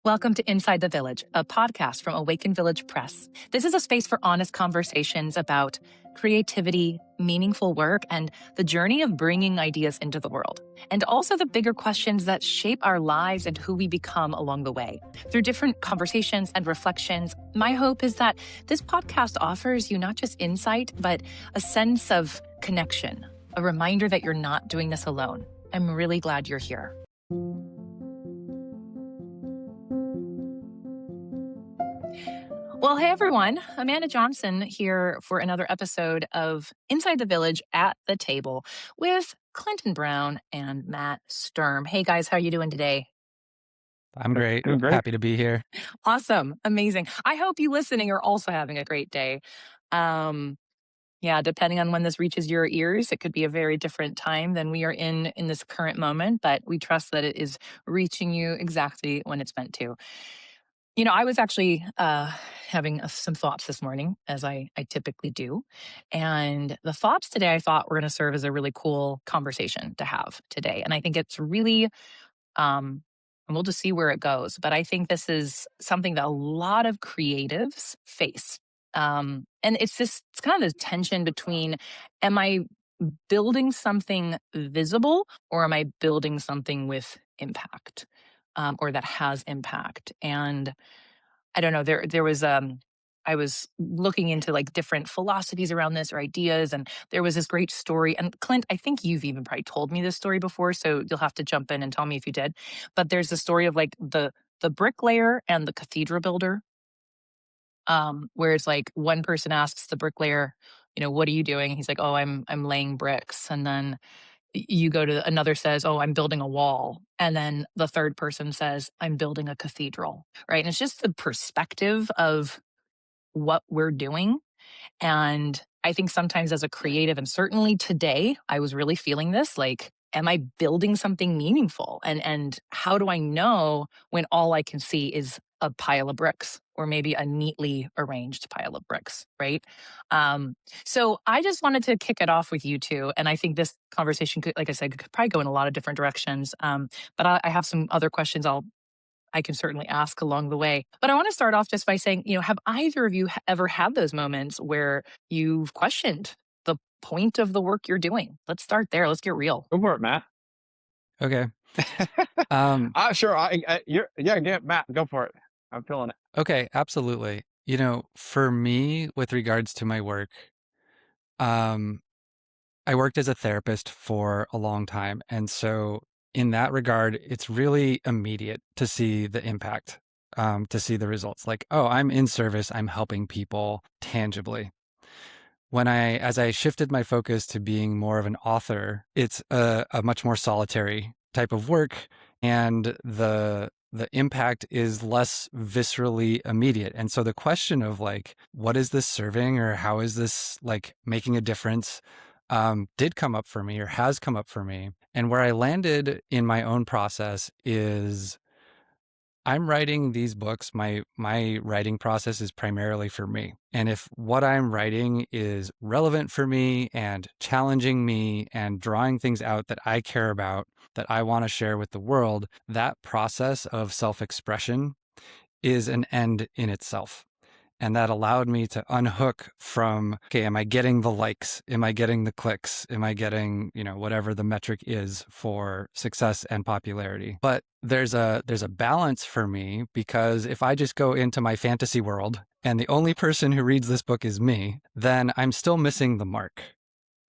Welcome to Inside the Village, a podcast from Awaken Village Press. This is a space for honest conversations about creativity, meaningful work, and the journey of bringing ideas into the world, and also the bigger questions that shape our lives and who we become along the way. Through different conversations and reflections, my hope is that this podcast offers you not just insight, but a sense of connection, a reminder that you're not doing this alone. I'm really glad you're here. Well, hey everyone, Amanda Johnson here for another episode of Inside the Village at the Table with Clinton Brown and Matt Sturm. Hey guys, how are you doing today? I'm great. Doing great. Happy to be here. Awesome, amazing. I hope you listening are also having a great day. Yeah, depending on when this reaches your ears, it could be a very different time than we are in this current moment, but we trust that it is reaching you exactly when it's meant to. You know, I was actually having some thoughts this morning, as I typically do. And the thoughts today I thought were going to serve as a really cool conversation to have today. And I think it's really, and we'll just see where it goes. But I think this is something that a lot of creatives face. And it's kind of the tension between, am I building something visible or am I building something with impact? Or that has impact. And I don't know, there was I was looking into like different philosophies around this or ideas, and there was this great story. And Clint, I think you've even probably told me this story before, so you'll have to jump in and tell me if you did. But there's the story of like the bricklayer and the cathedral builder, where it's like one person asks the bricklayer, you know, what are you doing? He's like, oh, I'm laying bricks. And then you go to another says, oh, I'm building a wall. And then the third person says, I'm building a cathedral. Right. And it's just the perspective of what we're doing. And I think sometimes as a creative, and certainly today, I was really feeling this like, am I building something meaningful? And how do I know when all I can see is a pile of bricks or maybe a neatly arranged pile of bricks, right? So I just wanted to kick it off with you two. And I think this conversation could, like I said, could probably go in a lot of different directions. But I have some other questions I can certainly ask along the way. But I want to start off just by saying, you know, have either of you ever had those moments where you've questioned the point of the work you're doing? Let's start there. Let's get real. Go for it, Matt. Okay. Sure. Matt, go for it. I'm feeling it. Okay, absolutely. You know, for me, with regards to my work, I worked as a therapist for a long time. And so in that regard, it's really immediate to see the impact, to see the results. Like, oh, I'm in service, I'm helping people tangibly. As I shifted my focus to being more of an author, it's a much more solitary type of work, and the impact is less viscerally immediate. And so the question of like, what is this serving, or how is this like making a difference, did come up for me, or has come up for me. And where I landed in my own process is, I'm writing these books. My writing process is primarily for me. And if what I'm writing is relevant for me and challenging me and drawing things out that I care about, that I want to share with the world, that process of self-expression is an end in itself. And that allowed me to unhook from, okay, am I getting the likes? Am I getting the clicks? Am I getting, you know, whatever the metric is for success and popularity? But there's a balance for me, because if I just go into my fantasy world and the only person who reads this book is me, then I'm still missing the mark.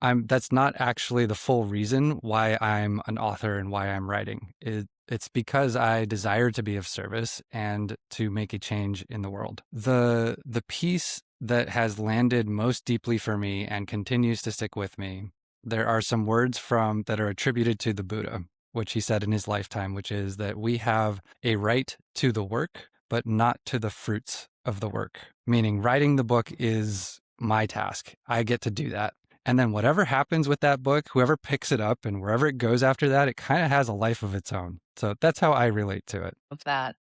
That's not actually the full reason why I'm an author and why I'm writing. It's because I desire to be of service and to make a change in the world. The piece that has landed most deeply for me and continues to stick with me, there are some words that are attributed to the Buddha, which he said in his lifetime, which is that we have a right to the work, but not to the fruits of the work. Meaning writing the book is my task. I get to do that. And then whatever happens with that book, whoever picks it up and wherever it goes after that, it kind of has a life of its own. So that's how I relate to it. Of that.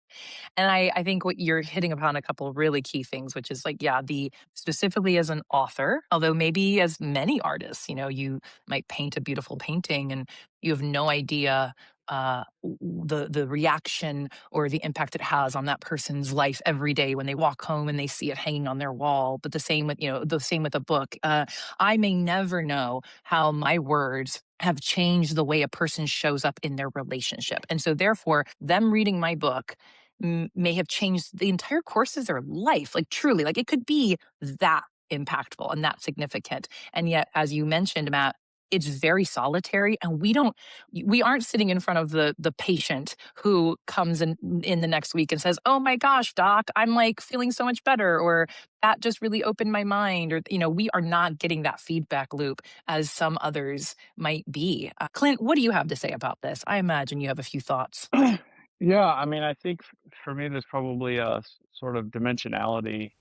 And I think what you're hitting upon a couple of really key things, which is like, yeah, the specifically as an author, although maybe as many artists, you know, you might paint a beautiful painting and you have no idea the reaction or the impact it has on that person's life every day when they walk home and they see it hanging on their wall. But the same with, the same with a book. I may never know how my words have changed the way a person shows up in their relationship. And so therefore, them reading my book may have changed the entire course of their life. Like truly, like it could be that impactful and that significant. And yet, as you mentioned, Matt, it's very solitary, and we aren't sitting in front of the patient who comes in the next week and says, "Oh my gosh, doc, I'm like feeling so much better," or "That just really opened my mind," or we are not getting that feedback loop as some others might be. Clint, what do you have to say about this? I imagine you have a few thoughts. Yeah, I mean, I think for me, there's probably a sort of dimensionality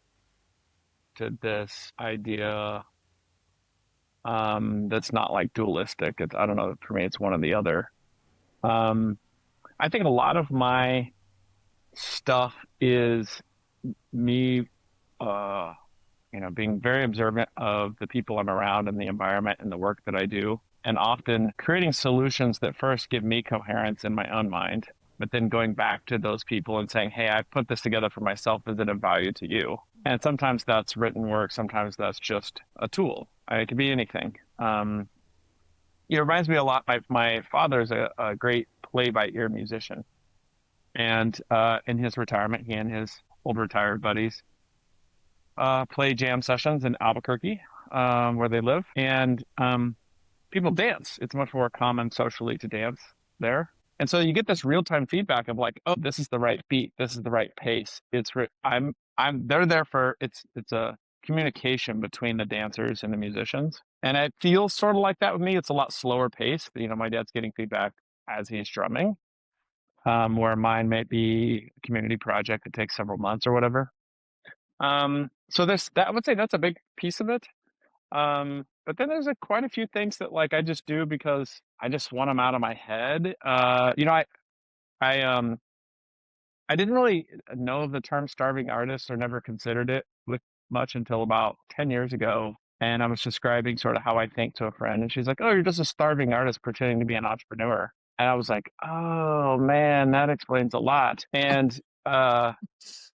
to this idea, that's not like dualistic. I don't know, for me, it's one or the other. Um, I think a lot of my stuff is me, uh, being very observant of the people I'm around and the environment and the work that I do, and often creating solutions that first give me coherence in my own mind, but then going back to those people and saying, "Hey, I put this together for myself. Is it of value to you?" And sometimes that's written work. Sometimes that's just a tool. It could be anything. It reminds me a lot. My father's a great play-by-ear musician, and in his retirement, he and his old retired buddies play jam sessions in Albuquerque, where they live, and people dance. It's much more common socially to dance there. And so you get this real-time feedback of like, oh, this is the right beat, this is the right pace. They're there for it's a communication between the dancers and the musicians. And it feels sort of like that with me. It's a lot slower pace. My dad's getting feedback as he's drumming, where mine may be a community project that takes several months or whatever. So I would say that's a big piece of it. But then there's quite a few things that like I just do because I just want them out of my head. I I didn't really know the term starving artist or never considered it with much until about 10 years ago. And I was describing sort of how I think to a friend, and she's like, "Oh, you're just a starving artist pretending to be an entrepreneur." And I was like, "Oh man, that explains a lot." And uh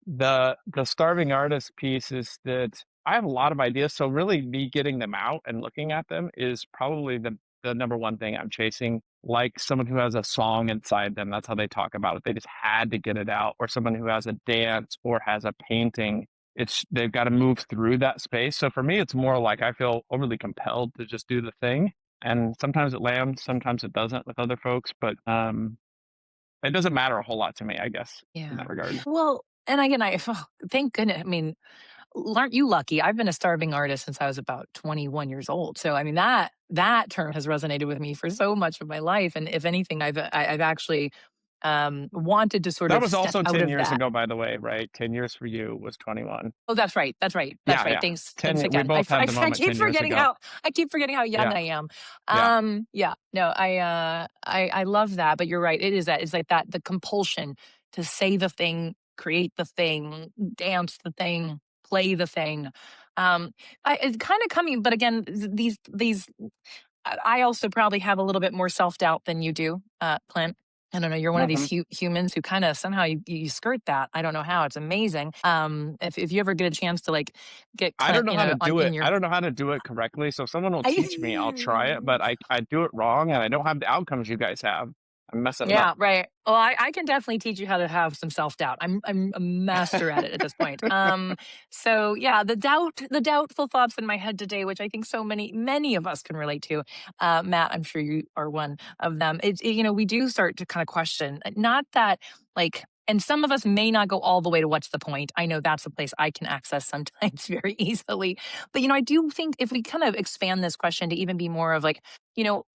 the starving artist piece is that I have a lot of ideas, so really me getting them out and looking at them is probably the number one thing I'm chasing. Like someone who has a song inside them, that's how they talk about it. They just had to get it out. Or someone who has a dance or has a painting. They've got to move through that space. So for me, it's more like I feel overly compelled to just do the thing. And sometimes it lands, sometimes it doesn't with other folks, but it doesn't matter a whole lot to me, I guess, in Yeah. that regard. Well, and again, thank goodness. I mean, aren't you lucky? I've been a starving artist since I was about 21 years old. So I mean that term has resonated with me for so much of my life. And if anything, I've actually wanted to sort That of was step also out 10 of years that. ago, by the way, right? 10 years for you was 21. Oh, that's right. That's right. That's Yeah, right. yeah. Thanks We again. both had the I moment keep 10 years forgetting ago. how young Yeah, I am. yeah. Yeah. No, I love that. But you're right. It is that. It's like that the compulsion to say the thing, create the thing, dance the thing, play the thing. Um, it's kind of coming, but again, these I also probably have a little bit more self doubt than you do, Clint. I don't know. You're one of these Mhm. humans who kind of somehow you skirt that. I don't know how. It's amazing. If you ever get a chance to like get I don't Clint, know how to on do in it. I your, don't know how to do it correctly. So if someone will I, teach me, I'll try it, but I do it wrong and I don't have the outcomes you guys have. I'm messing it up. yeah, right. Well, I can definitely teach you how to have some self doubt. I'm a master at it at this point. So yeah, the doubtful thoughts in my head today, which I think so many of us can relate to. Matt, I'm sure you are one of them. We do start to kind of question, not that like. And some of us may not go all the way to what's the point. I know that's a place I can access sometimes very easily. But, I do think if we kind of expand this question to even be more of like,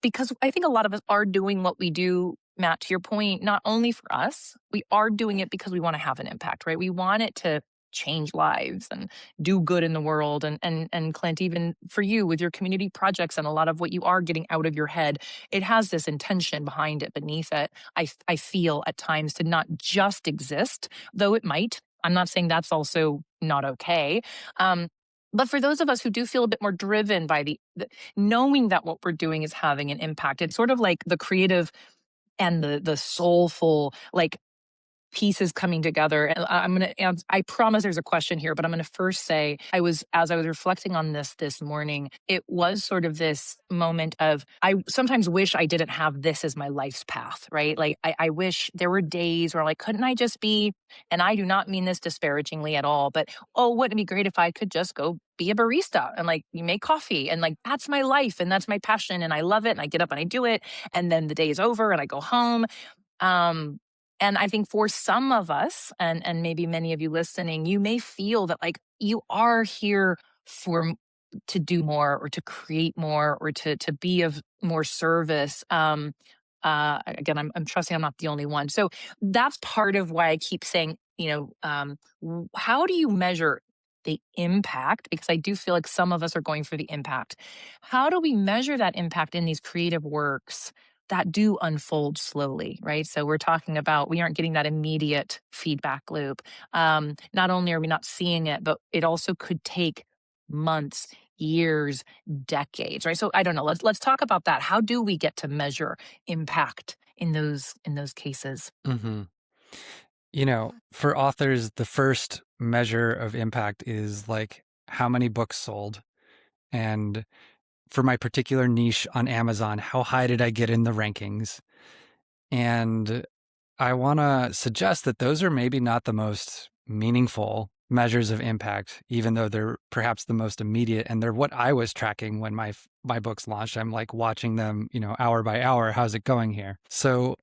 because I think a lot of us are doing what we do, Matt, to your point, not only for us, we are doing it because we want to have an impact, right? We want it to change lives and do good in the world. And Clint, even for you with your community projects and a lot of what you are getting out of your head, it has this intention behind it, beneath it. I feel at times to not just exist, though it might. I'm not saying that's also not okay. Um, but for those of us who do feel a bit more driven by the knowing that what we're doing is having an impact, it's sort of like the creative and the soulful, like, pieces coming together. And I'm going to answer, I promise there's a question here, but I'm going to first say as I was reflecting on this morning, it was sort of this moment of, I sometimes wish I didn't have this as my life's path, right? Like, I wish there were days where, like, couldn't I just be, and I do not mean this disparagingly at all, but oh, wouldn't it be great if I could just go be a barista and, like, you make coffee, and, like, that's my life and that's my passion and I love it and I get up and I do it, and then the day is over and I go home. um, and I think for some of us, and maybe many of you listening, you may feel that, like, you are here for to do more or to create more or to be of more service. Again, I'm trusting I'm not the only one. So that's part of why I keep saying, how do you measure the impact? Because I do feel like some of us are going for the impact. How do we measure that impact in these creative works that do unfold slowly, right? So we're talking about, we aren't getting that immediate feedback loop. Not only are we not seeing it, but it also could take months, years, decades, right? So I don't know. Let's talk about that. How do we get to measure impact in those cases? Hmm. You know, for authors, the first measure of impact is like how many books sold. And for my particular niche on Amazon, how high did I get in the rankings? And I want to suggest that those are maybe not the most meaningful measures of impact, even though they're perhaps the most immediate. And they're what I was tracking when my books launched. I'm like watching them, hour by hour. How's it going here? So,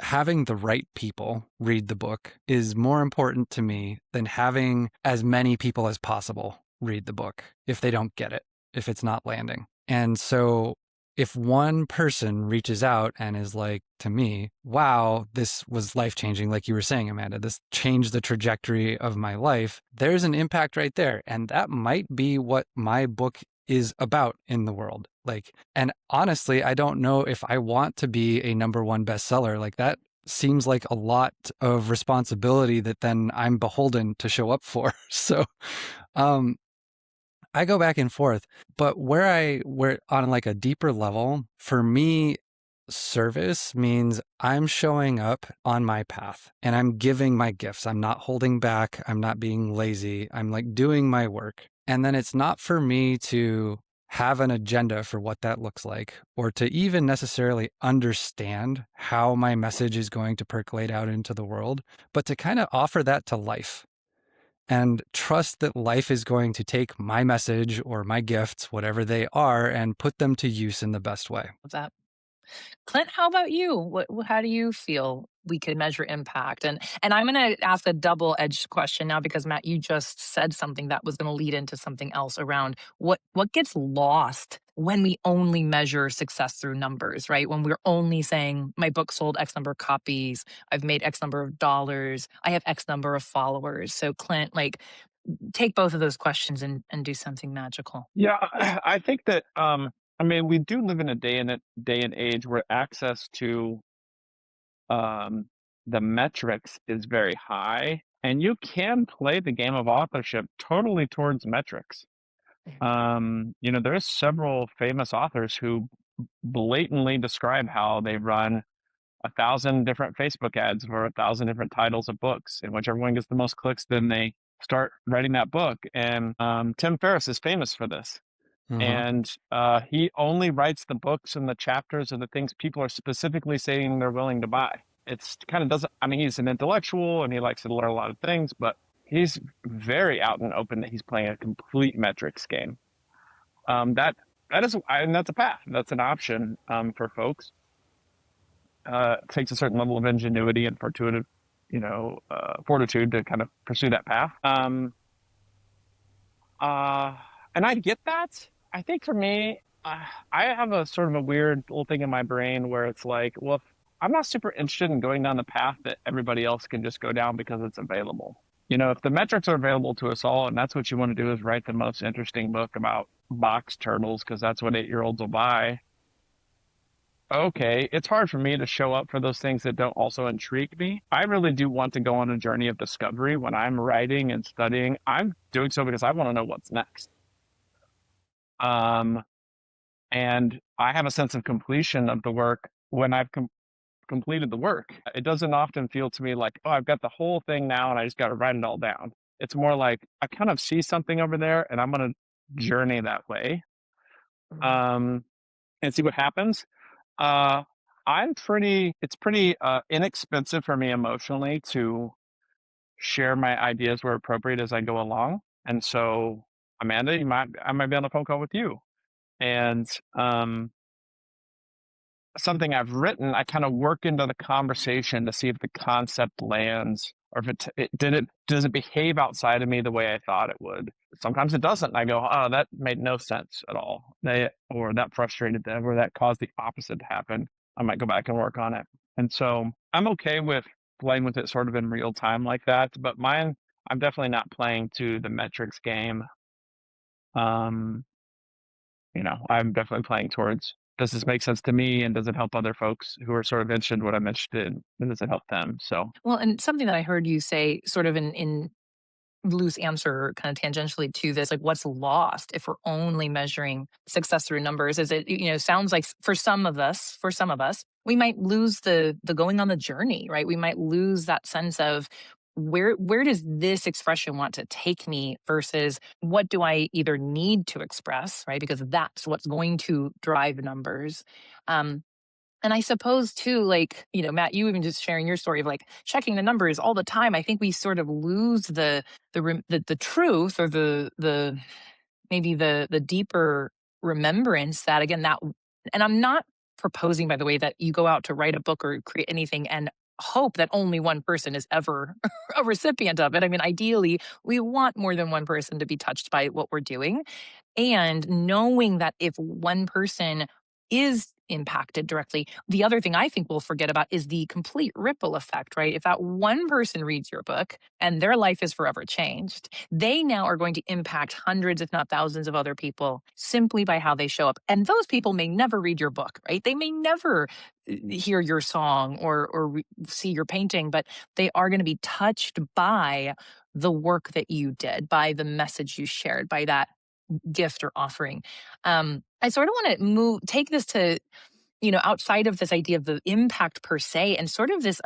having the right people read the book is more important to me than having as many people as possible read the book if they don't get it, if it's not landing. And so if one person reaches out and is like to me, wow, this was life changing, like you were saying, Amanda, this changed the trajectory of my life, there's an impact right there. And that might be what my book is about in the world. Like, and honestly, I don't know if I want to be a number one bestseller. Like, that seems like a lot of responsibility that then I'm beholden to show up for. So, um, I go back and forth, but where on like a deeper level, for me, service means I'm showing up on my path and I'm giving my gifts. I'm not holding back. I'm not being lazy. I'm like doing my work. And then it's not for me to have an agenda for what that looks like or to even necessarily understand how my message is going to percolate out into the world, but to kind of offer that to life and trust that life is going to take my message or my gifts, whatever they are, and put them to use in the best way. Of that. Clint, how about you? How do you feel we can measure impact? And I'm going to ask a double-edged question now because Matt, you just said something that was going to lead into something else around what gets lost when we only measure success through numbers, right? When we're only saying my book sold X number of copies, I've made X number of dollars, I have X number of followers. So Clint, like, take both of those questions and do something magical. Yeah, I think that I mean we do live in a day and age where access to um the metrics is very high, and you can play the game of authorship totally towards metrics. There's several famous authors who blatantly describe how they run 1,000 different Facebook ads for 1,000 different titles of books, and whichever one gets the most clicks, then they start writing that book. And Tim Ferriss is famous for this. Uh-huh. And he only writes the books and the chapters of the things people are specifically saying they're willing to buy. It's kind of doesn't, I mean, he's an intellectual and he likes to learn a lot of things, but he's very out and open that he's playing a complete metrics game. That is, and that's a path. That's an option for folks. It takes a certain level of ingenuity and fortitude to kind of pursue that path. Uh, and I get that. I think for me, I have a sort of a weird little thing in my brain where it's like, well, if I'm not super interested in going down the path that everybody else can just go down because it's available. If the metrics are available to us all, and that's what you want to do is write the most interesting book about box turtles because that's what 8-year-olds will buy. Okay, it's hard for me to show up for those things that don't also intrigue me. I really do want to go on a journey of discovery when I'm writing and studying. I'm doing so because I want to know what's next. Um, and I have a sense of completion of the work when I've completed the work. It doesn't often feel to me like, oh, I've got the whole thing now and I just got to write it all down. It's more like I kind of see something over there and I'm going to journey that way, um, and see what happens. Uh, it's pretty inexpensive for me emotionally to share my ideas where appropriate as I go along. And so, Amanda, I might be on a phone call with you. And um, something I've written, I kind of work into the conversation to see if the concept lands or if does it behave outside of me the way I thought it would. Sometimes it doesn't. And I go, oh, that made no sense at all. Or that frustrated them, or that caused the opposite to happen. I might go back and work on it. And so I'm okay with playing with it sort of in real time like that. But mine, I'm definitely not playing to the metrics game. Um, I'm definitely playing towards, does this make sense to me, and does it help other folks who are sort of interested in what I'm interested in, and does it help them? So Well, and something that I heard you say sort of in loose answer kind of tangentially to this, like what's lost if we're only measuring success through numbers, is it, sounds like for some of us we might lose the going on the journey, right? We might lose that sense of where does this expression want to take me versus what do I either need to express, right? Because that's what's going to drive numbers. um and I suppose too, like, Matt, you even just sharing your story of like checking the numbers all the time. I think we sort of lose the truth, or the maybe the deeper remembrance that, again, that. And I'm not proposing, by the way, that you go out to write a book or create anything and hope that only one person is ever a recipient of it. I mean, ideally, we want more than one person to be touched by what we're doing. And knowing that if one person is impacted directly, the other thing I think we'll forget about is the complete ripple effect, right? If that one person reads your book and their life is forever changed, they now are going to impact hundreds, if not thousands, of other people simply by how they show up. And those people may never read your book, right? They may never hear your song or see your painting, but they are going to be touched by the work that you did, by the message you shared, by that gift or offering. I sort of want to take this to, outside of this idea of the impact per se, and sort of this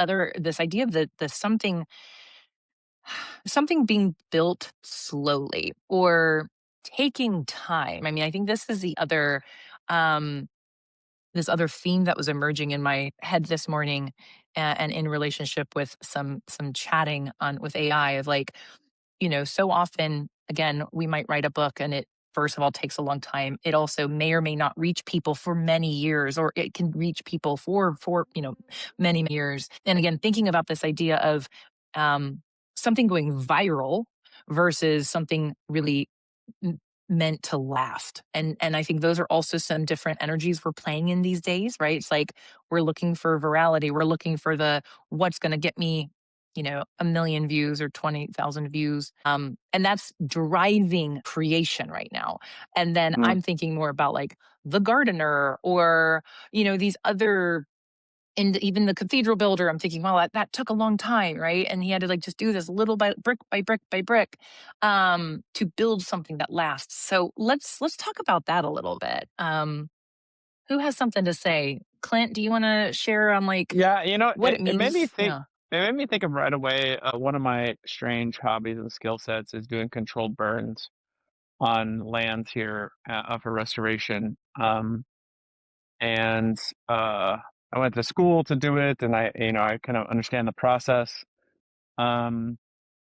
idea of the something being built slowly or taking time. I mean, I think um, this other theme that was emerging in my head this morning, and in relationship with some chatting on with AI, of like, so often, again, we might write a book and it, first of all, takes a long time. It also may or may not reach people for many years, or it can reach people for many years. And again, thinking about this idea of um, something going viral versus something really meant to last. And I think those are also some different energies we're playing in these days, right? It's like we're looking for virality. We're looking for the what's going to get me, 1 million views or 20,000 views. And that's driving creation right now. And then mm, I'm thinking more about like the gardener, or, these other, and even the cathedral builder. I'm thinking, well, that took a long time, right? And he had to like just do this little by brick by brick by brick, to build something that lasts. So let's talk about that a little bit. Who has something to say? Clint, do you want to share on like yeah, what it it made me means? think. Yeah. It made me think of right away. One of my strange hobbies and skill sets is doing controlled burns on lands here for restoration. And I went to school to do it, and I kind of understand the process. Um,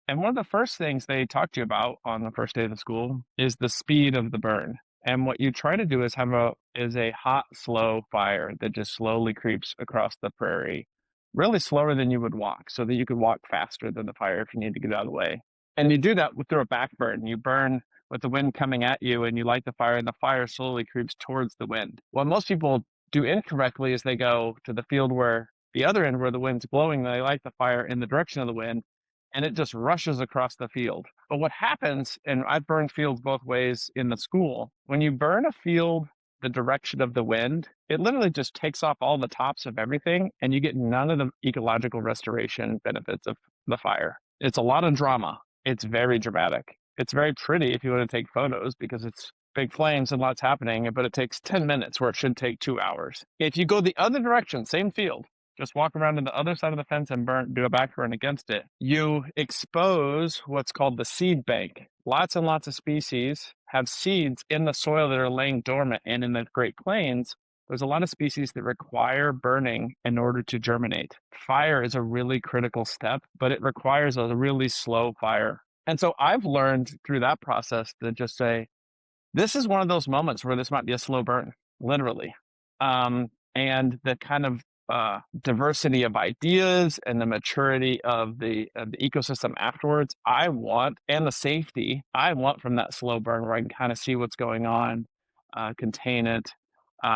And one of the first things they talk to you about on the first day of the school is the speed of the burn. And what you try to do is have a hot, slow fire that just slowly creeps across the prairie, really slower than you would walk, so that you could walk faster than the fire if you need to get out of the way. And you do that through a back burn. You burn with the wind coming at you, and you light the fire, and the fire slowly creeps towards the wind. What most people do incorrectly is they go to the field where the other end, where the wind's blowing, they light the fire in the direction of the wind, and it just rushes across the field. But what happens, and I've burned fields both ways in the school, when you burn a field the direction of the wind, it literally just takes off all the tops of everything, and you get none of the ecological restoration benefits of the fire. It's a lot of drama. It's very dramatic. It's very pretty if you want to take photos because it's big flames and lots happening, but it takes 10 minutes where it should take 2 hours. If you go the other direction, same field, just walk around to the other side of the fence and do a back burn against it, you expose what's called the seed bank. Lots and lots of species have seeds in the soil that are laying dormant. And in the Great Plains, there's a lot of species that require burning in order to germinate. Fire is a really critical step, but it requires a really slow fire. And so I've learned through that process to just say, this is one of those moments where this might be a slow burn, literally. And the kind of diversity of ideas and the maturity of the ecosystem afterwards, I want, and the safety I want from that slow burn, where I can kind of see what's going on, contain it,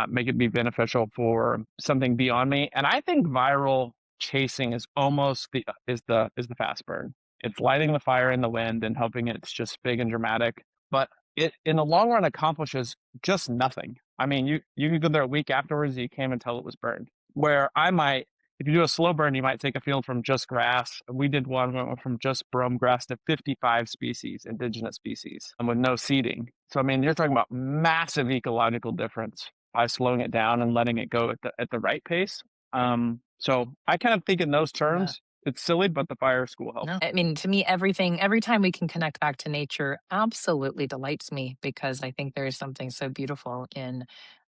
make it be beneficial for something beyond me. And I think viral chasing is almost the fast burn. It's lighting the fire in the wind and hoping it's just big and dramatic. But it in the long run accomplishes just nothing. I mean, you could go there a week afterwards, you can't even tell it was burned. Where I might, if you do a slow burn, you might take a field from just grass. We did one went from just brome grass to 55 species, indigenous species, and with no seeding. So I mean, you're talking about massive ecological difference by slowing it down and letting it go at the right pace. So I kind of think in those terms. It's silly, but the fire school helped. No, I mean, to me, every time we can connect back to nature absolutely delights me, because I think there is something so beautiful in,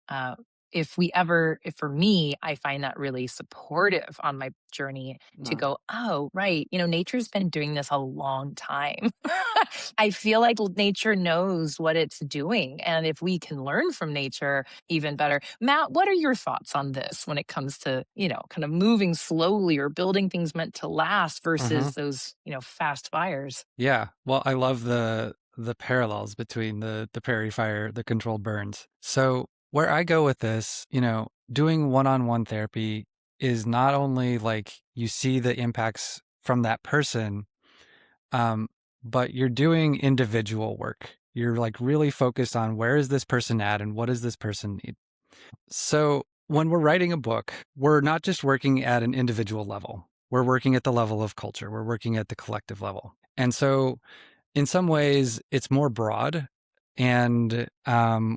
uh, if for me, I find that really supportive on my journey to go, oh, right, nature's been doing this a long time. I feel like nature knows what it's doing. And if we can learn from nature, even better. Matt, what are your thoughts on this when it comes to, kind of moving slowly or building things meant to last versus those, fast fires? Yeah. Well, I love the parallels between the prairie fire, the controlled burns. So where I go with this, doing one-on-one therapy is not only like you see the impacts from that person, but you're doing individual work. You're like really focused on where is this person at and what does this person need. So when we're writing a book, we're not just working at an individual level. We're working at the level of culture. We're working at the collective level. And so in some ways, it's more broad. And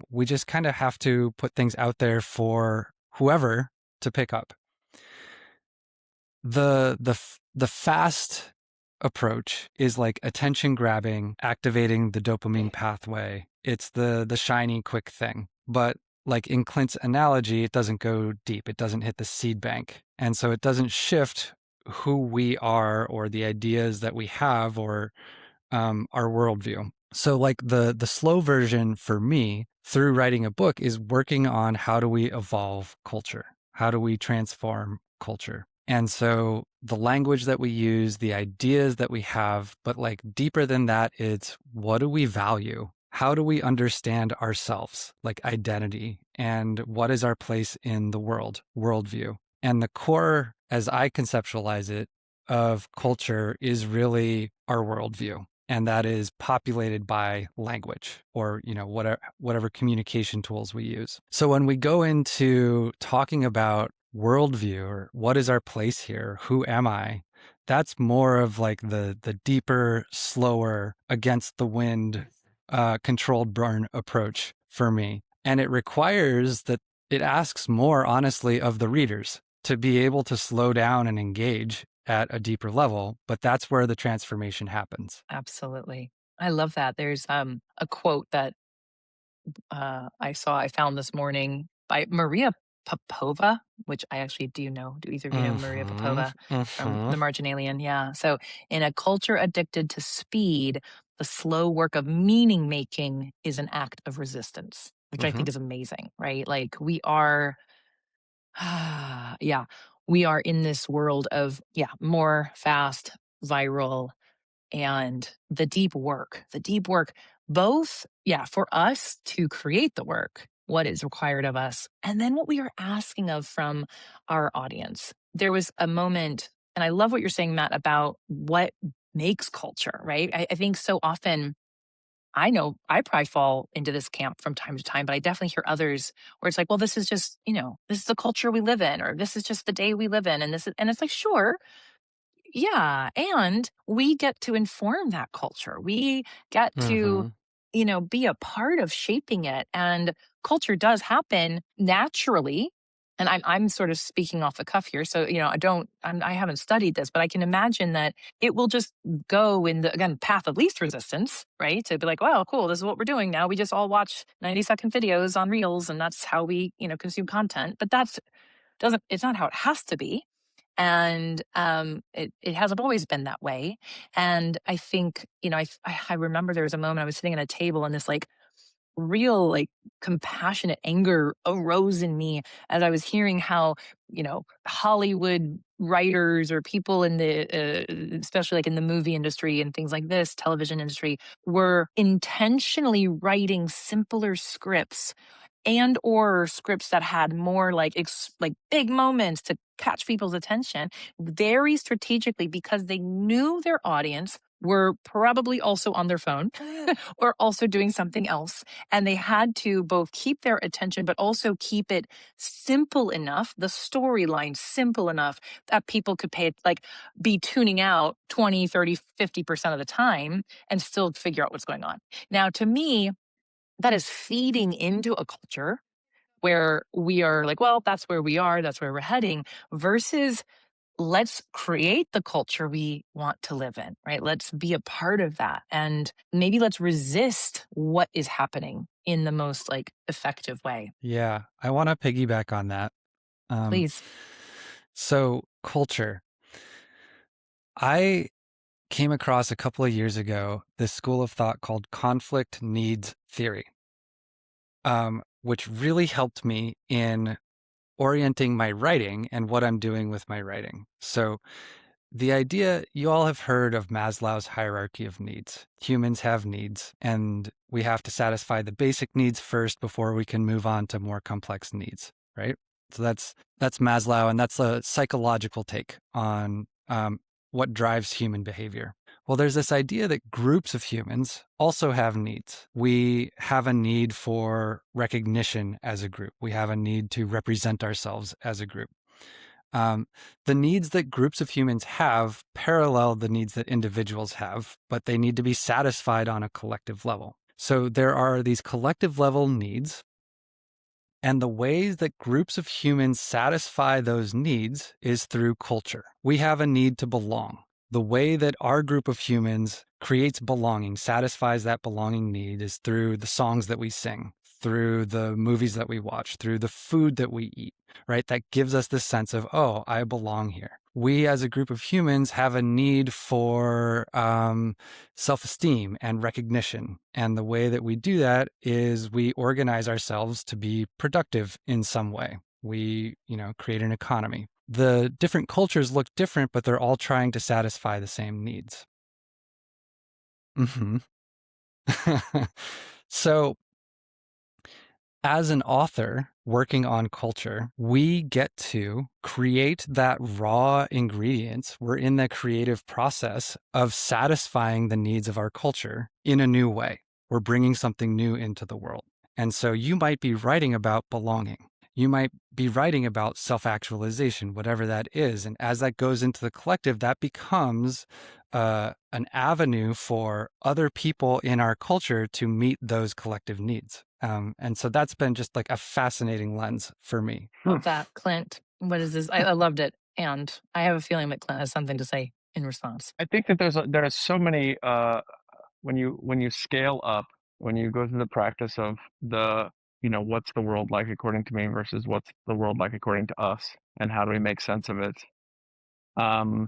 we just kind of have to put things out there for whoever to pick up. The fast approach is like attention grabbing, activating the dopamine pathway. It's the shiny quick thing. But like in Clint's analogy, it doesn't go deep. It doesn't hit the seed bank. And so it doesn't shift who we are or the ideas that we have or our worldview. So like the slow version for me through writing a book is working on how do we evolve culture? How do we transform culture? And so the language that we use, the ideas that we have, but like deeper than that, it's what do we value? How do we understand ourselves, like identity, and what is our place in the world, worldview? And the core, as I conceptualize it, of culture is really our worldview. And that is populated by language or, whatever communication tools we use. So when we go into talking about worldview or what is our place here, who am I, that's more of like the deeper, slower, against the wind, controlled burn approach for me. And it requires that it asks more honestly of the readers to be able to slow down and engage at a deeper level, but that's where the transformation happens. Absolutely. I love that. There's a quote that I found this morning by Maria Popova, which I actually do know. Do either of you know Maria Popova from The Marginalian? Yeah. So, in a culture addicted to speed, the slow work of meaning making is an act of resistance, which I think is amazing, right? Like we are, yeah, we are in this world of, more fast, viral, and the deep work, both, for us to create the work, what is required of us, and then what we are asking of from our audience. There was a moment, and I love what you're saying, Matt, about what makes culture, right? I think so often, I know I probably fall into this camp from time to time, but I definitely hear others where it's like, well, this is just, this is the culture we live in, or this is just the day we live in. And it's like, sure, yeah, and we get to inform that culture. We get to be a part of shaping it. And culture does happen naturally. And I'm sort of speaking off the cuff here. So, I haven't studied this, but I can imagine that it will just go in the, again, path of least resistance, right? To be like, well, cool, this is what we're doing now. We just all watch 90-second videos on Reels, and that's how we, consume content. But it's not how it has to be. And it hasn't always been that way. And I think, I remember there was a moment I was sitting at a table, and this like real like compassionate anger arose in me as I was hearing how, Hollywood writers or people in the especially like in the movie industry and things like this, television industry, were intentionally writing simpler scripts and or scripts that had more like like big moments to catch people's attention very strategically, because they knew their audience were probably also on their phone or also doing something else, and they had to both keep their attention but also keep it simple enough, the storyline simple enough that people could be tuning out 20, 30, 50% of the time and still figure out what's going on. Now, to me, that is feeding into a culture where we are like, well, that's where we are, that's where we're heading, versus let's create the culture we want to live in, right? Let's be a part of that. And maybe let's resist what is happening in the most like effective way. Yeah, I want to piggyback on that. Um, Please. so culture. I came across a couple of years ago this school of thought called conflict needs theory, which really helped me in orienting my writing and what I'm doing with my writing. So the idea, you all have heard of Maslow's hierarchy of needs. Humans have needs, and we have to satisfy the basic needs first before we can move on to more complex needs, right? So that's Maslow, and that's a psychological take on what drives human behavior. Well, there's this idea that groups of humans also have needs. We have a need for recognition as a group. We have a need to represent ourselves as a group. Um, the needs that groups of humans have parallel the needs that individuals have, but they need to be satisfied on a collective level. So there are these collective level needs, and the ways that groups of humans satisfy those needs is through culture. We have a need to belong. The way that our group of humans creates belonging, satisfies that belonging need, is through the songs that we sing, through the movies that we watch, through the food that we eat, right? That gives us this sense of, oh, I belong here. We as a group of humans have a need for self-esteem and recognition. And the way that we do that is we organize ourselves to be productive in some way. We, create an economy. The different cultures look different, but they're all trying to satisfy the same needs. Mm-hmm. So as an author working on culture, we get to create that raw ingredients. We're in the creative process of satisfying the needs of our culture in a new way. We're bringing something new into the world. And so you might be writing about belonging. You might be writing about self-actualization, whatever that is. And as that goes into the collective, that becomes an avenue for other people in our culture to meet those collective needs. And so that's been just like a fascinating lens for me. Love that, Clint. What is this? I loved it. And I have a feeling that Clint has something to say in response. I think that there are so many when you scale up, when you go through the practice of what's the world like according to me versus what's the world like according to us, and how do we make sense of it. Um,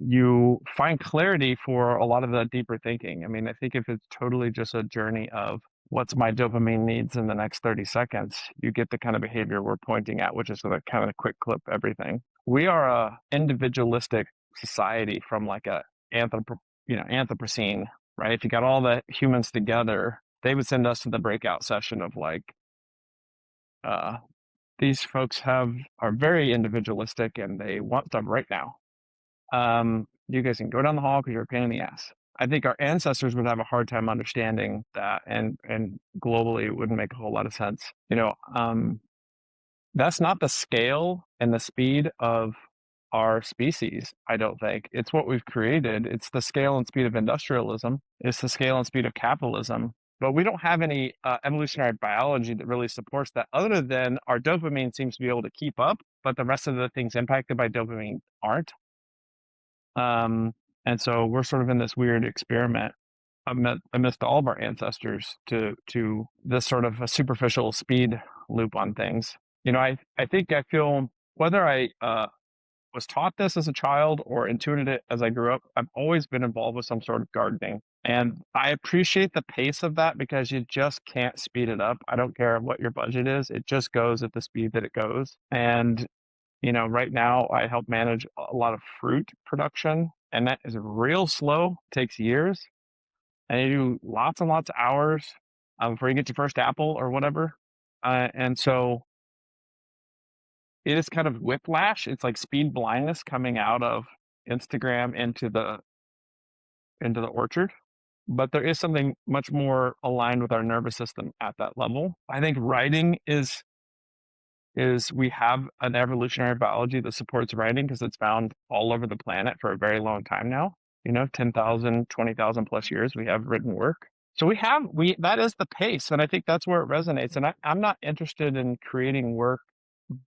you find clarity for a lot of the deeper thinking. I mean, I think if it's totally just a journey of what's my dopamine needs in the next 30 seconds, you get the kind of behavior we're pointing at, which is the kind of quick clip everything. We are a individualistic society from like a Anthropocene, right? If you got all the humans together, they would send us to the breakout session of like, these folks are very individualistic and they want stuff right now. You guys can go down the hall because you're a pain in the ass. I think our ancestors would have a hard time understanding that, and globally it wouldn't make a whole lot of sense. That's not the scale and the speed of our species, I don't think. It's what we've created. It's the scale and speed of industrialism. It's the scale and speed of capitalism. But we don't have any evolutionary biology that really supports that, other than our dopamine seems to be able to keep up, but the rest of the things impacted by dopamine aren't. And so we're sort of in this weird experiment amidst all of our ancestors to this sort of a superficial speed loop on things. I think I feel, whether I was taught this as a child or intuited it as I grew up, I've always been involved with some sort of gardening. And I appreciate the pace of that because you just can't speed it up. I don't care what your budget is, it just goes at the speed that it goes. And, right now I help manage a lot of fruit production, and that is real slow, takes years. And you do lots and lots of hours before you get your first apple or whatever. And so it is kind of whiplash. It's like speed blindness coming out of Instagram into the orchard. But there is something much more aligned with our nervous system at that level. I think writing is we have an evolutionary biology that supports writing because it's found all over the planet for a very long time now. 10,000, 20,000 plus years we have written work. So that is the pace, and I think that's where it resonates. And I'm not interested in creating work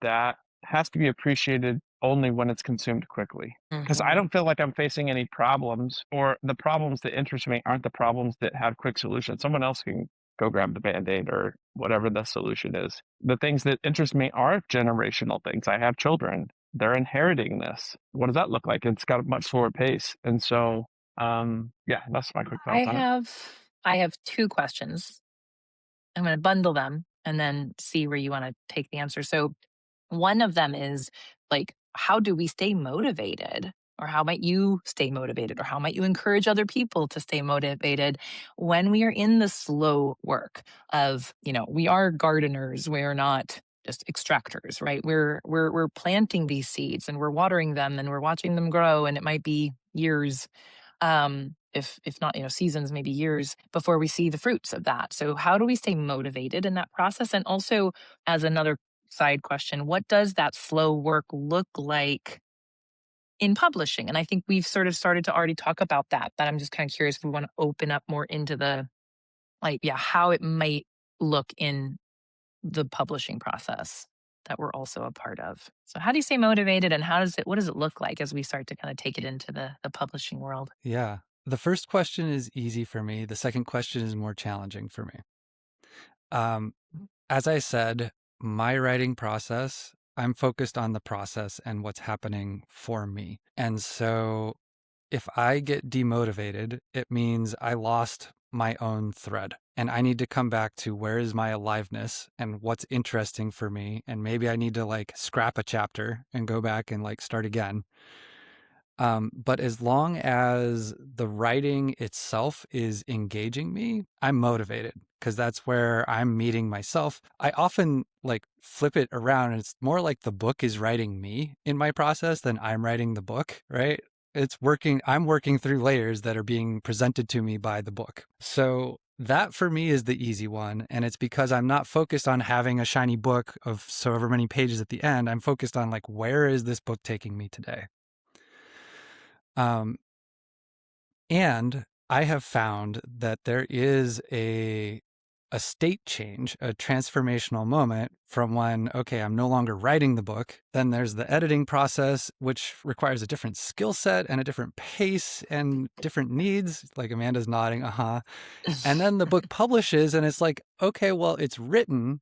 that has to be appreciated only when it's consumed quickly. Because I Mhm. don't feel like I'm facing any problems, or the problems that interest me aren't the problems that have quick solutions. Someone else can go grab the band-aid or whatever the solution is. The things that interest me are generational things. I have children. They're inheriting this. What does that look like? It's got a much slower pace. And so, yeah, that's my quick I thoughts on it. have I have 2 questions. I'm gonna bundle them and then see where you wanna take the answer. So, one of them is, like, how do we stay motivated? Or how might you stay motivated? Or how might you encourage other people to stay motivated when we are in the slow work of, we are gardeners, we're not just extractors, right? We're planting these seeds and we're watering them and we're watching them grow, and it might be years, if not, seasons, maybe years before we see the fruits of that. So how do we stay motivated in that process? And also, as another side question, what does that slow work look like in publishing? And I think we've sort of started to already talk about that, but I'm just kind of curious if we want to open up more into the, like, yeah, how it might look in the publishing process that we're also a part of. So how do you stay motivated, and what does it look like as we start to kind of take it into the publishing world? Yeah. The first question is easy for me. The second question is more challenging for me. Um, as I said, my writing process, I'm focused on the process and what's happening for me. And so if I get demotivated, it means I lost my own thread. And I need to come back to where is my aliveness and what's interesting for me. And maybe I need to like scrap a chapter and go back and like start again. But as long as the writing itself is engaging me, I'm motivated because that's where I'm meeting myself. I often like flip it around, and it's more like the book is writing me in my process than I'm writing the book, right? I'm working through layers that are being presented to me by the book. So that for me is the easy one. And it's because I'm not focused on having a shiny book of so ever many pages at the end. I'm focused on like, where is this book taking me today? Um, and I have found that there is a state change, a transformational moment from when, okay, I'm no longer writing the book. Then there's the editing process, which requires a different skill set and a different pace and different needs. Like Amanda's nodding, uh-huh. And then the book publishes and it's like, okay, well, it's written.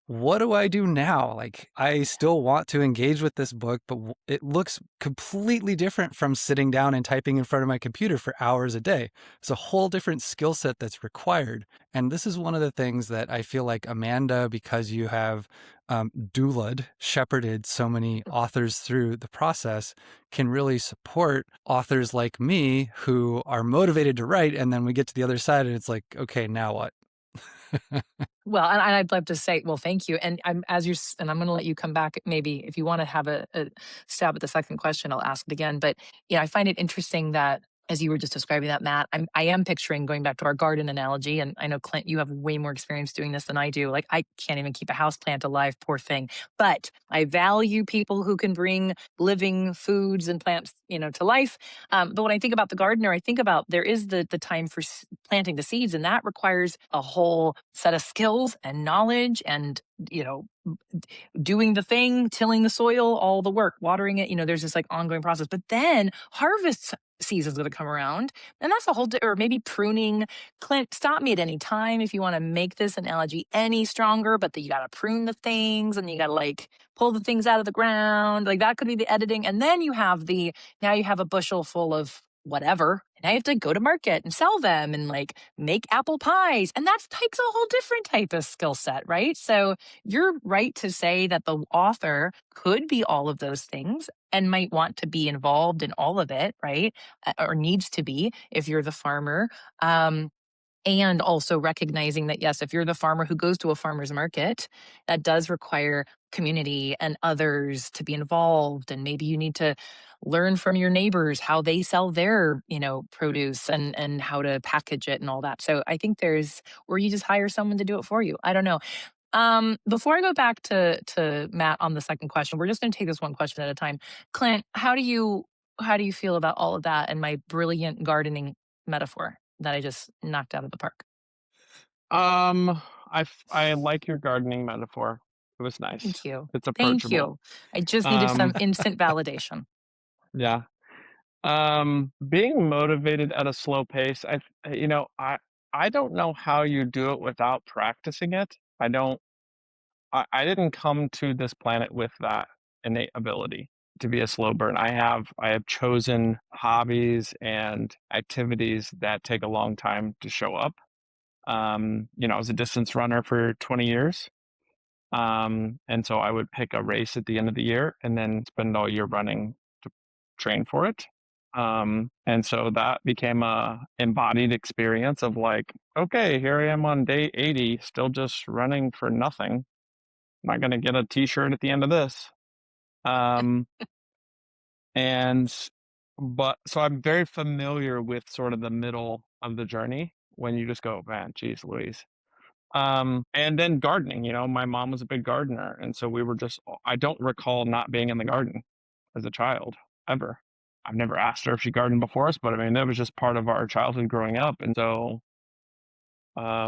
What do I do now? Like, I still want to engage with this book, but it looks completely different from sitting down and typing in front of my computer for hours a day. It's a whole different skill set that's required. And this is one of the things that I feel like Amanda, because you have doulaed, shepherded so many authors through the process, can really support authors like me who are motivated to write. And then we get to the other side and it's like, okay, now what? Well, and I'd love to say, well, thank you. And and I'm going to let you come back. Maybe if you want to have a stab at the second question, I'll ask it again. But I find it interesting that, as you were just describing that, Matt, I am picturing going back to our garden analogy. And I know, Clint, you have way more experience doing this than I do. Like, I can't even keep a house plant alive, poor thing. But I value people who can bring living foods and plants, to life. But when I think about the gardener, I think about there is the time for planting the seeds, and that requires a whole set of skills and knowledge and, doing the thing, tilling the soil, all the work, watering it. There's this like ongoing process. But then harvest season's going to come around, and that's a whole, or maybe pruning. Clint, stop me at any time if you want to make this analogy any stronger. But you got to prune the things, and you got to like pull the things out of the ground. Like that could be the editing, and then now you have a bushel full of whatever. And I have to go to market and sell them and like make apple pies. And that takes a whole different type of skill set, right? So you're right to say that the author could be all of those things and might want to be involved in all of it, right? Or needs to be if you're the farmer. And also recognizing that, yes, if you're the farmer who goes to a farmer's market, that does require community and others to be involved. And maybe you need to learn from your neighbors how they sell their, produce and how to package it and all that. So I think or you just hire someone to do it for you. I don't know. Before I go back to Matt on the second question, we're just going to take this one question at a time. Clint, how do you feel about all of that and my brilliant gardening metaphor that I just knocked out of the park? I like your gardening metaphor. It was nice. Thank you. It's Thank approachable. you. I just needed some Um, instant validation. yeah. Being motivated at a slow pace, I don't know how you do it without practicing it. I didn't come to this planet with that innate ability to be a slow burn. I have chosen hobbies and activities that take a long time to show up. I was a distance runner for 20 years. And so I would pick a race at the end of the year and then spend all year running to train for it. And so that became a embodied experience of like, okay, here I am on day 80, still just running for nothing. I'm not going to get a t-shirt at the end of this. Um, and, but so I'm very familiar with sort of the middle of the journey when you just go, man, geez, Louise. And then gardening, my mom was a big gardener. And so I don't recall not being in the garden as a child ever. I've never asked her if she gardened before us, but I mean, that was just part of our childhood growing up. And so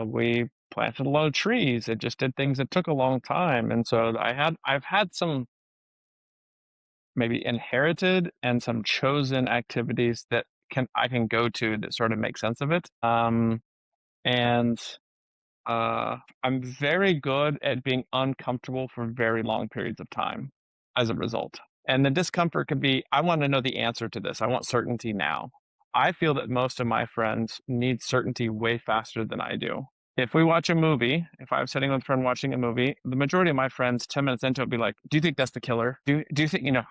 we planted a lot of trees. It just did things that took a long time. And so I've had some maybe inherited and some chosen activities that I can go to that sort of make sense of it. And I'm very good at being uncomfortable for very long periods of time as a result. And the discomfort could be, I want to know the answer to this. I want certainty now. I feel that most of my friends need certainty way faster than I do. If we watch a movie, if I'm sitting with a friend watching a movie, the majority of my friends, 10 minutes into it, be like, do you think that's the killer? Do you think, and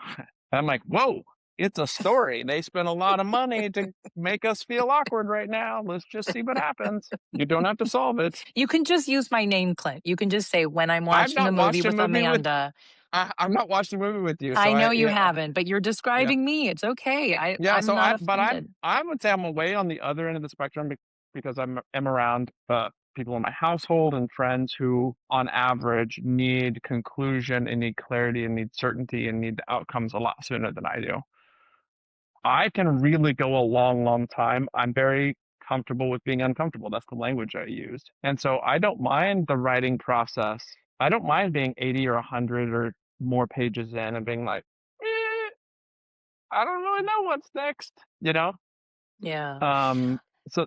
I'm like, whoa, it's a story. They spent a lot of money to make us feel awkward right now. Let's just see what happens. You don't have to solve it. You can just use my name, Clint. You can just say when I'm I've watching a not movie watched a with movie with Amanda. I've not watched a movie with you, so I know you yeah, haven't, but you're yeah, describing me. It's okay. yeah. I'm So not but offended. I would say I'm away on the other end of the spectrum because am around people in my household and friends who, on average, need conclusion and need clarity and need certainty and need the outcomes a lot sooner than I do. I can really go a long, long time. I'm very comfortable with being uncomfortable. That's the language I used. And so I don't mind the writing process. I don't mind being 80 or 100 or more pages in and being like, I don't really know what's next, you know? Yeah. Um, so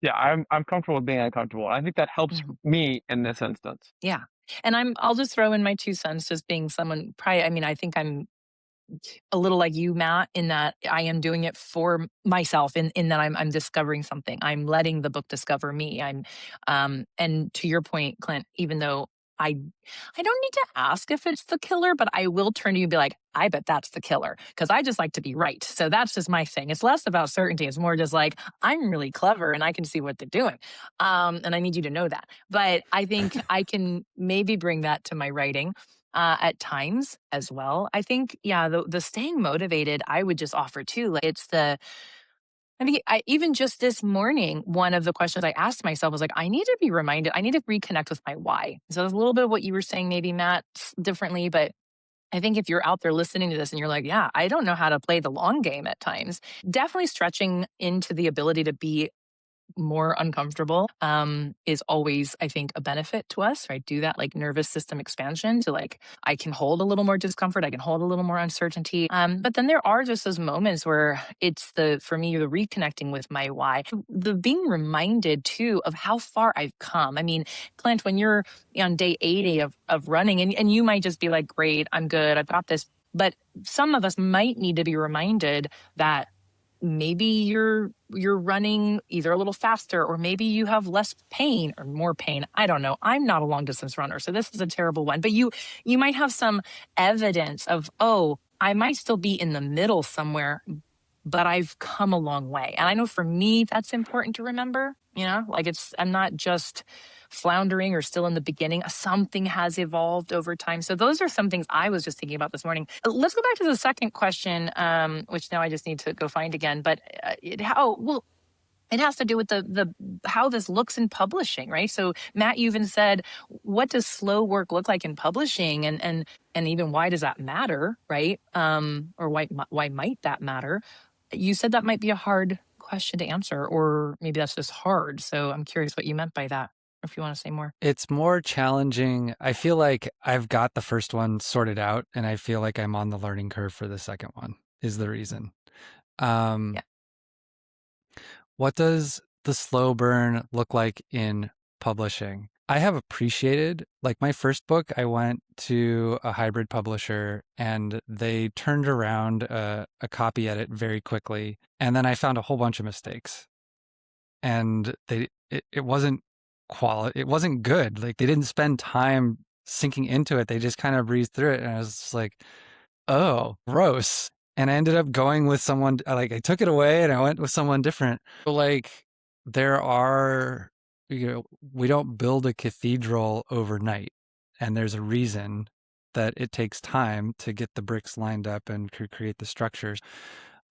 yeah, I'm comfortable with being uncomfortable. I think that helps Mhm. me in this instance. Yeah. And I'll just throw in my 2 cents, just being someone probably, I mean, I think I'm a little like you, Matt, in that I am doing it for myself, in that I'm discovering something. I'm letting the book discover me. And to your point, Clint, even though I I don't need to ask if it's the killer, but I will turn to you and be like, I bet that's the killer. Cause I just like to be right. So that's just my thing. It's less about certainty. It's more just like, I'm really clever and I can see what they're doing. And I need you to know that. But I think I can maybe bring that to my writing at times as well. I think, yeah, the staying motivated, I would just offer too. Like, it's the I think even just this morning, one of the questions I asked myself was like, I need to be reminded, I need to reconnect with my why. So there's a little bit of what you were saying, maybe Matt, differently, but I think if you're out there listening to this and you're like, yeah, I don't know how to play the long game at times, definitely stretching into the ability to be more uncomfortable is always, I think, a benefit to us, right? Do that like nervous system expansion to like, I can hold a little more discomfort, I can hold a little more uncertainty. But then there are just those moments where it's for me, the reconnecting with my why, the being reminded too of how far I've come. I mean, Clint, when you're on day 80 of running, and you might just be like, great, I'm good, I've got this. But some of us might need to be reminded that maybe you're running either a little faster, or maybe you have less pain or more pain. I don't know, I'm not a long distance runner, so this is a terrible one, but you might have some evidence of, oh, I might still be in the middle somewhere, but I've come a long way. And I know for me, that's important to remember, like I'm not just floundering or still in the beginning. Something has evolved over time. So those are some things I was just thinking about this morning. Let's go back to the second question, which now I just need to go find again. But it has to do with the how this looks in publishing, right? So Matt, you even said, what does slow work look like in publishing, and even why does that matter, right? Or why might that matter? You said that might be a hard question to answer, or maybe that's just hard. So I'm curious what you meant by that, if you want to say more. It's more challenging. I feel like I've got the first one sorted out, and I feel like I'm on the learning curve for the second one, is the reason. Yeah. What does the slow burn look like in publishing? I have appreciated, like my first book, I went to a hybrid publisher and they turned around a copy edit very quickly. And then I found a whole bunch of mistakes. And it wasn't it wasn't good. Like they didn't spend time sinking into it. They just kind of breezed through it. And I was just like, oh, gross. And I ended up going with someone, like I took it away and I went with someone different. So like there are, we don't build a cathedral overnight. And there's a reason that it takes time to get the bricks lined up and create the structures.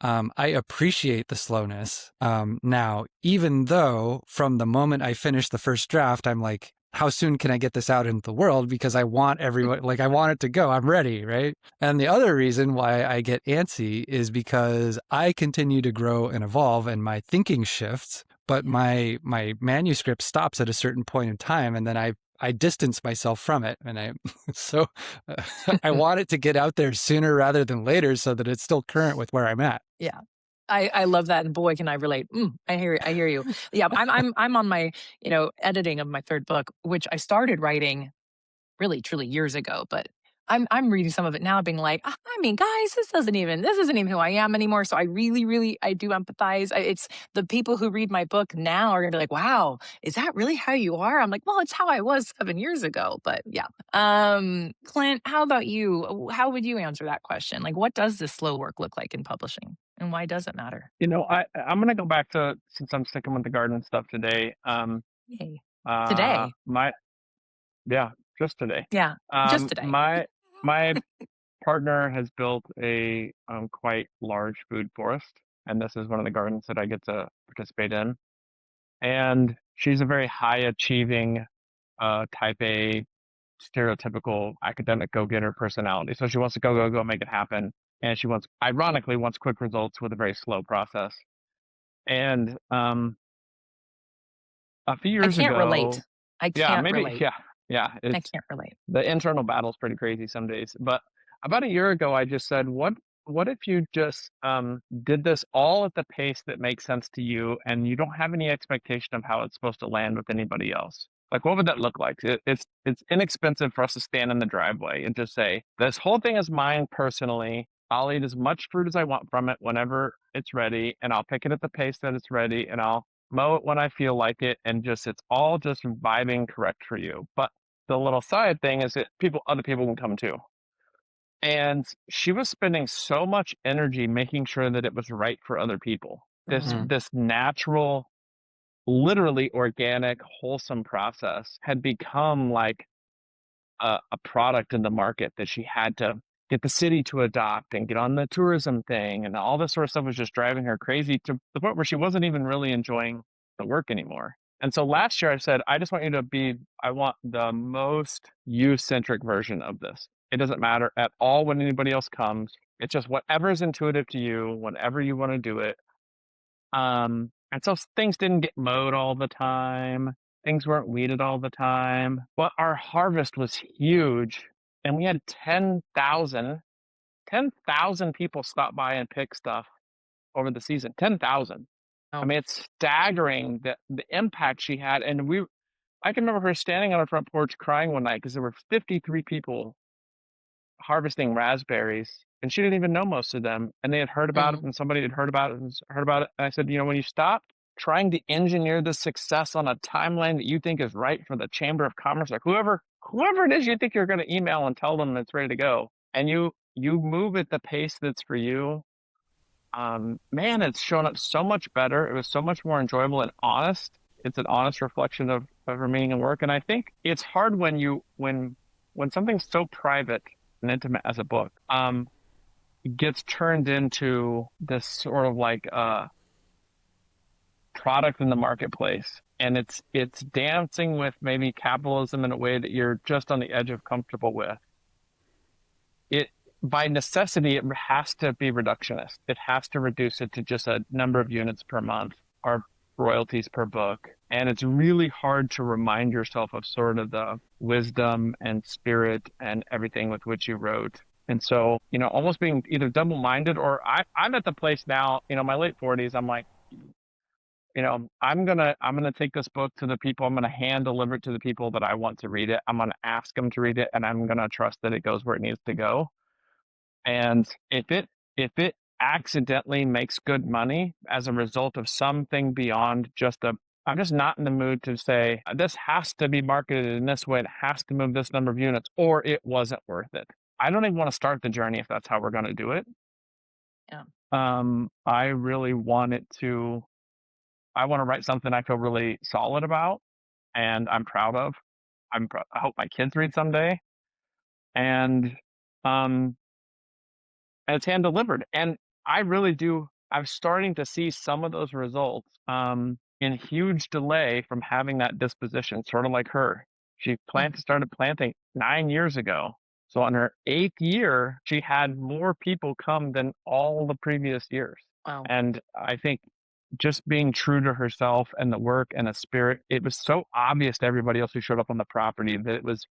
I appreciate the slowness now, even though from the moment I finished the first draft, I'm like, how soon can I get this out into the world? Because I want everyone, like I want it to go. I'm ready, right? And the other reason why I get antsy is because I continue to grow and evolve and my thinking shifts, but my manuscript stops at a certain point in time, and then I distance myself from it, and so I want it to get out there sooner rather than later so that it's still current with where I'm at. Yeah. I love that, and boy, can I relate. I hear you. Yeah, I'm on my editing of my third book, which I started writing really truly years ago, but I'm reading some of it now being like, I mean, guys, this isn't even who I am anymore. So I really I do empathize. It's the people who read my book now are gonna be like, wow, is that really how you are? I'm like, well, it's how I was 7 years ago. But yeah. Clint, how about you? How would you answer that question? Like, what does this slow work look like in publishing, and why does it matter? I'm gonna go back to, since I'm sticking with the garden stuff today. Yay. Uh, Today. my Yeah, just today. Yeah, just today. My partner has built a quite large food forest, and this is one of the gardens that I get to participate in. And she's a very high achieving, type A, stereotypical academic go-getter personality. So she wants to go, make it happen. And she ironically, wants quick results with a very slow process. And a few I years can't ago, relate. I yeah, can't relate. I it's can't relate. the internal battle's pretty crazy some days. But about a year ago, I just said, what if you just did this all at the pace that makes sense to you, and you don't have any expectation of how it's supposed to land with anybody else? Like, what would that look like? It's inexpensive for us to stand in the driveway and just say, this whole thing is mine personally. I'll eat as much fruit as I want from it whenever it's ready, and I'll pick it at the pace that it's ready, and I'll mow it when I feel like it, and just it's all just vibing correct for you. But the little side thing is that other people can come too. And she was spending so much energy making sure that it was right for other people. This Mm. this natural, literally organic, wholesome process had become like a product in the market that she had to get the city to adopt and get on the tourism thing. And all this sort of stuff was just driving her crazy to the point where she wasn't even really enjoying the work anymore. And so last year I said, I just want you to be, I want the most you-centric version of this. It doesn't matter at all when anybody else comes. It's just whatever is intuitive to you, whenever you want to do it. And so things didn't get mowed all the time. Things weren't weeded all the time, but our harvest was huge. And we had 10,000 people stop by and pick stuff over the season. 10,000. I Oh. mean, it's staggering the impact she had. And I can remember her standing on her front porch crying one night because there were 53 people harvesting raspberries, and she didn't even know most of them. And they had heard about it, Mm. and somebody had heard about it and heard about it. And I said, when you stop trying to engineer the success on a timeline that you think is right for the Chamber of Commerce, like whoever it is you think you're going to email and tell them it's ready to go, and you move at the pace that's for you, man, it's shown up so much better. It was so much more enjoyable and honest. It's an honest reflection of her meaning and work. And I think it's hard when something's so private and intimate as a book, gets turned into this sort of like product in the marketplace. And it's dancing with maybe capitalism in a way that you're just on the edge of comfortable with. It by necessity, it has to be reductionist. It has to reduce it to just a number of units per month or royalties per book. And it's really hard to remind yourself of sort of the wisdom and spirit and everything with which you wrote. And so, almost being either double-minded or I'm at the place now, my late 40s, I'm like, I'm gonna take this book to the people. I'm gonna hand deliver it to the people that I want to read it. I'm gonna ask them to read it, and I'm gonna trust that it goes where it needs to go. And if it accidentally makes good money as a result of something beyond just I'm just not in the mood to say this has to be marketed in this way. It has to move this number of units, or it wasn't worth it. I don't even want to start the journey if that's how we're going to do it. Yeah. I really want it to. I want to write something I feel really solid about, and I'm proud of. I hope my kids read someday, and um, and it's hand delivered. And I really do. I'm starting to see some of those results in huge delay from having that disposition, sort of like her. She Mm. started planting 9 years ago. So on her 8th year, she had more people come than all the previous years. Wow. And I think just being true to herself and the work and the spirit, it was so obvious to everybody else who showed up on the property that it was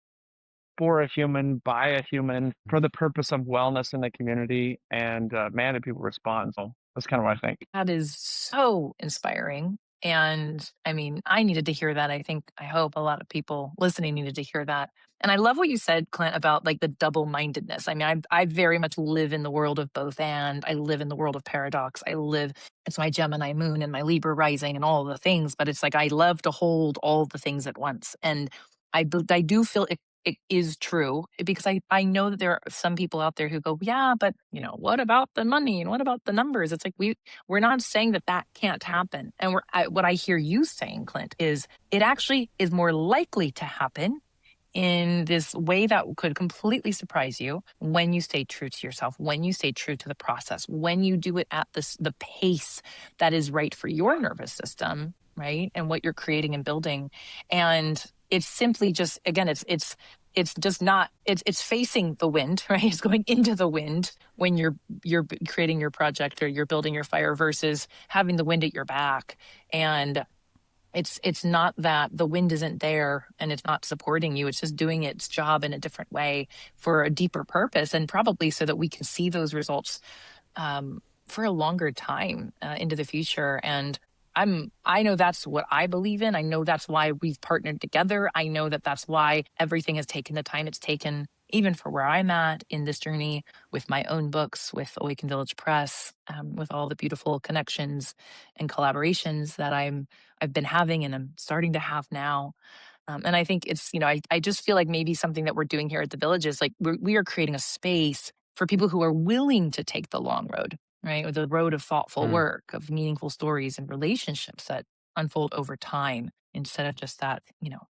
for a human, by a human, for the purpose of wellness in the community. And man, did people respond. So that's kind of what I think. That is so inspiring. And I mean, I needed to hear that. I hope a lot of people listening needed to hear that. And I love what you said, Clint, about like the double mindedness. I mean, I very much live in the world of both and. I live in the world of paradox. It's my Gemini moon and my Libra rising and all the things, but it's like I love to hold all the things at once. And I do feel it is true because I know that there are some people out there who go, yeah, but what about the money and what about the numbers? It's like we're not saying that that can't happen. And what I hear you saying, Clint, is it actually is more likely to happen in this way that could completely surprise you when you stay true to yourself, when you stay true to the process, when you do it at the pace that is right for your nervous system, right? And what you're creating and building. And it's simply just, again, it's just not it's facing the wind, right? It's going into the wind when you're creating your project or you're building your fire versus having the wind at your back. And it's not that the wind isn't there and it's not supporting you. It's just doing its job in a different way for a deeper purpose, and probably so that we can see those results for a longer time into the future. And I know that's what I believe in. I know that's why we've partnered together. I know that that's why everything has taken the time it's taken, even for where I'm at in this journey with my own books, with Awaken Village Press, with all the beautiful connections and collaborations that I've been having and I'm starting to have now. And I think it's, I just feel like maybe something that we're doing here at the village is like we are creating a space for people who are willing to take the long road, right? Or the road of thoughtful Mm. work, of meaningful stories and relationships that unfold over time instead of just that,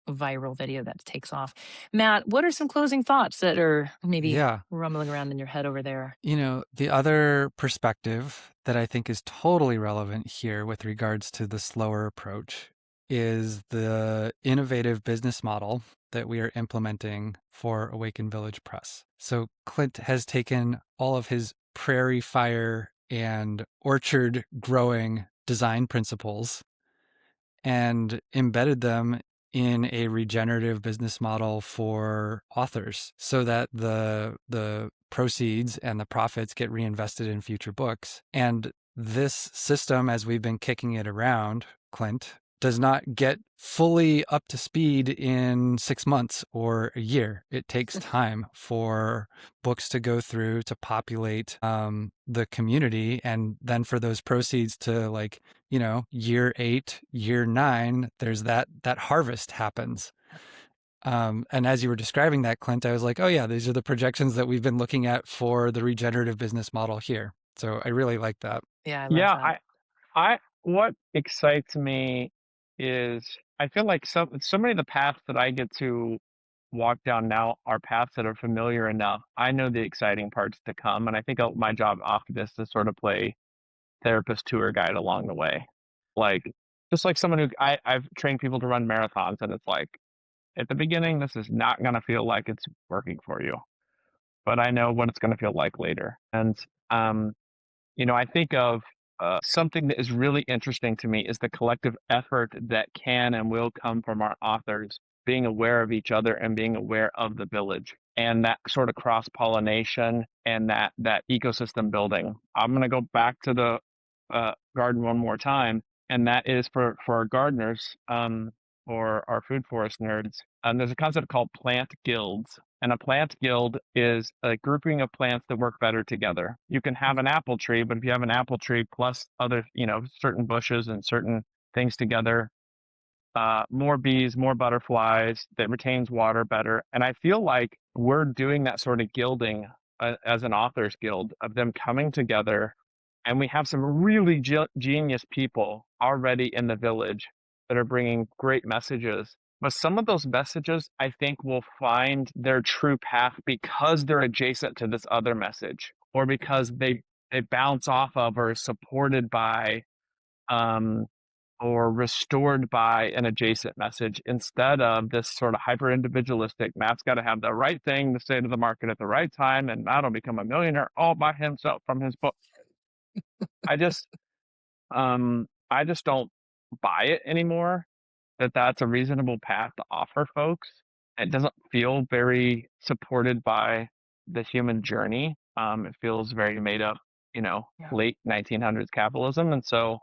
viral video that takes off. Matt, what are some closing thoughts that are maybe Yeah. rumbling around in your head over there? The other perspective that I think is totally relevant here with regards to the slower approach is the innovative business model that we are implementing for Awaken Village Press. So Clint has taken all of his prairie fire and orchard growing design principles and embedded them in a regenerative business model for authors so that the proceeds and the profits get reinvested in future books. And this system, as we've been kicking it around, Clint, does not get fully up to speed in 6 months or a year. It takes time for books to go through to populate the community, and then for those proceeds to, like, year 8, year 9, there's that harvest happens. And as you were describing that, Clint, I was like, oh yeah, these are the projections that we've been looking at for the regenerative business model here. So I really like that. Yeah, I love Yeah, that. I what excites me is I feel like so many of the paths that I get to walk down now are paths that are familiar enough. I know the exciting parts to come, and I think my job after this is to sort of play therapist tour guide along the way. Like just like someone who I've trained people to run marathons, and it's like at the beginning, this is not going to feel like it's working for you, but I know what it's going to feel like later. And um, I think of something that is really interesting to me is the collective effort that can and will come from our authors being aware of each other and being aware of the village and that sort of cross pollination and that ecosystem building. I'm going to go back to the garden one more time, and that is for our gardeners or our food forest nerds. There's a concept called plant guilds. And a plant guild is a grouping of plants that work better together. You can have an apple tree, but if you have an apple tree plus other, certain bushes and certain things together, more bees, more butterflies, that retains water better. And I feel like we're doing that sort of gilding as an authors guild of them coming together. And we have some really genius people already in the village that are bringing great messages. But some of those messages, I think, will find their true path because they're adjacent to this other message, or because they bounce off of or is supported by um, or restored by an adjacent message instead of this sort of hyper individualistic. Matt's got to have the right thing to say to the market at the right time, and Matt will become a millionaire all by himself from his book. I just, I just don't buy it anymore. That's a reasonable path to offer folks. It doesn't feel very supported by the human journey. It feels very made up, Yeah. late 1900s capitalism, and so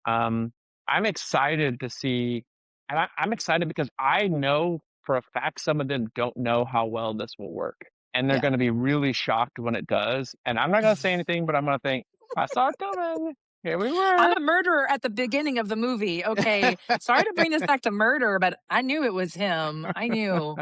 um, I'm excited to see, and I'm excited because I know for a fact some of them don't know how well this will work, and they're Yeah. going to be really shocked when it does. And I'm not going to say anything, but I'm going to think, I saw it coming. Here we I'm were. a murderer at the beginning of the movie. Okay. Sorry to bring this back to murder, but I knew it was him. I knew.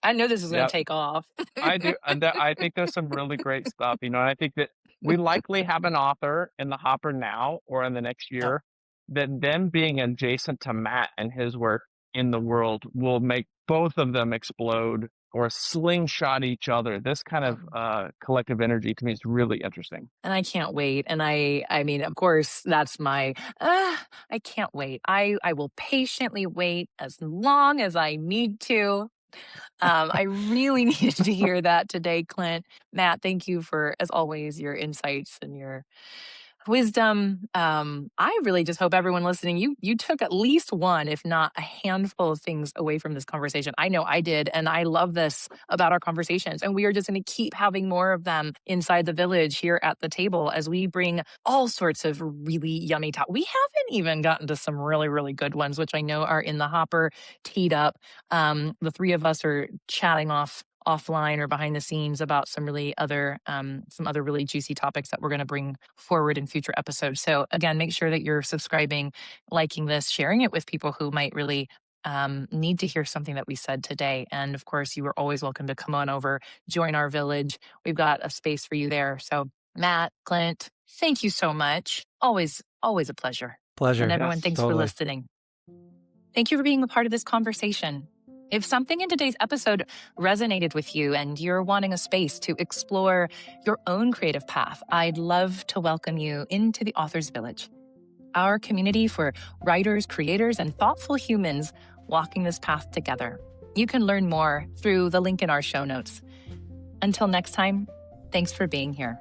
I knew this was going Yeah, to take off. I do. And I think there's some really great stuff, and I think that we likely have an author in the hopper now or in the next Yep. year that them being adjacent to Matt and his work in the world will make both of them explode or slingshot each other. This kind of collective energy to me is really interesting. And I can't wait. And I mean, of course, that's my, I can't wait. I will patiently wait as long as I need to. I really needed to hear that today, Clint. Matt, thank you for, as always, your insights and your wisdom. I really just hope everyone listening, you took at least one, if not a handful of things away from this conversation. I know I did, and I love this about our conversations. And we are just going to keep having more of them inside the village here at the table as we bring all sorts of really yummy talk. We haven't even gotten to some really, really good ones, which I know are in the hopper, teed up. The three of us are chatting offline or behind the scenes about some other really juicy topics that we're going to bring forward in future episodes. So again, make sure that you're subscribing, liking this, sharing it with people who might really need to hear something that we said today. And of course, you are always welcome to come on over, join our village. We've got a space for you there. So Matt, Clint, thank you so much. Always a pleasure. And Pleasure. everyone, Yes. thanks for Totally. listening. Thank you for being a part of this conversation. If something in today's episode resonated with you and you're wanting a space to explore your own creative path, I'd love to welcome you into the Authors Village, our community for writers, creators, and thoughtful humans walking this path together. You can learn more through the link in our show notes. Until next time, thanks for being here.